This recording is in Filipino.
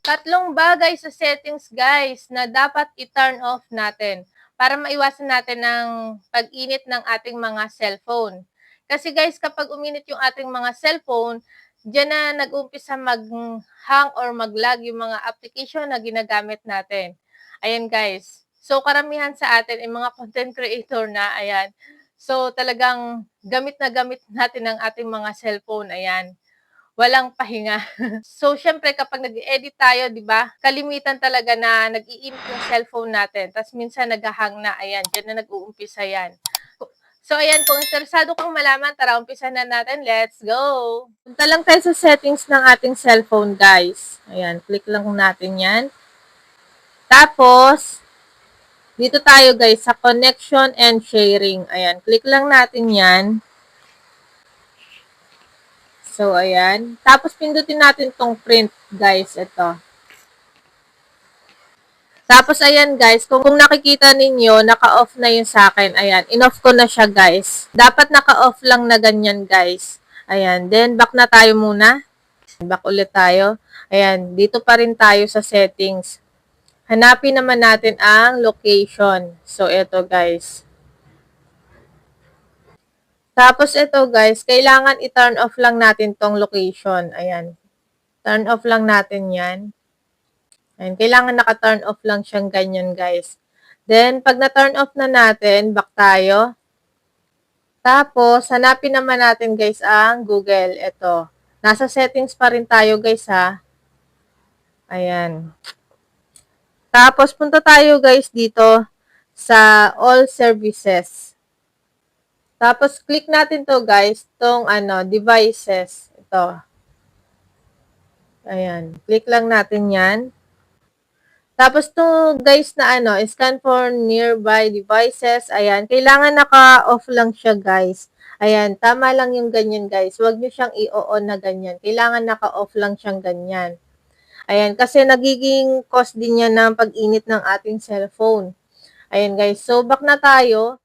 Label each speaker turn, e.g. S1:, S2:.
S1: Tatlong bagay sa settings guys na dapat i-turn off natin para maiwasan natin ang pag-init ng ating mga cellphone. Kasi guys, kapag uminit yung ating mga cellphone, diyan na nag-umpisa mag-hang or mag-lag yung mga application na ginagamit natin. Ayan guys. So karamihan sa atin ay mga content creator na, ayan. So talagang gamit na gamit natin ang ating mga cellphone, ayan. Walang pahinga. So, siyempre kapag nag-e-edit tayo, 'di ba, kalimitan talaga na nag-iinit yung cellphone natin ta's minsan nagha-hang na, ayan, diyan na nag-uumpisa 'yan. So, ayan, kung interesado kang malaman, tara umpisahan na natin, let's go! Punta lang tayo sa settings ng ating cellphone, guys. Ayan, click lang natin 'yan. Tapos, dito tayo guys sa connection and sharing. Ayan, click lang natin 'yan. So, ayan. Tapos, pindutin natin tong print, guys. Ito. Tapos, ayan, guys. Kung nakikita ninyo, naka-off na yun sa akin. Ayan. In-off ko na siya, guys. Dapat naka-off lang na ganyan, guys. Ayan. Then, back na tayo muna. Back ulit tayo. Ayan. Dito pa rin tayo sa settings. Hanapin naman natin ang location. So, ito, guys. Tapos ito guys, kailangan i-turn off lang natin tong location. Ayan. Turn off lang natin yan. Ayan. Kailangan naka-turn off lang siyang ganyan guys. Then, pag na-turn off na natin, back tayo. Tapos, hanapin naman natin guys ang Google. Ito. Nasa settings pa rin tayo guys ha. Ayan. Tapos, punta tayo guys dito sa all services. Tapos, click natin to guys, tong devices. Ito. Ayan. Click lang natin yan. Tapos, to guys na scan for nearby devices. Ayan. Kailangan naka-off lang siya guys. Ayan. Tama lang yung ganyan guys. Huwag nyo siyang i-on na ganyan. Kailangan naka-off lang siyang ganyan. Ayan. Kasi nagiging cause din yan ng pag-init ng ating cellphone. Ayan guys. So, back na tayo.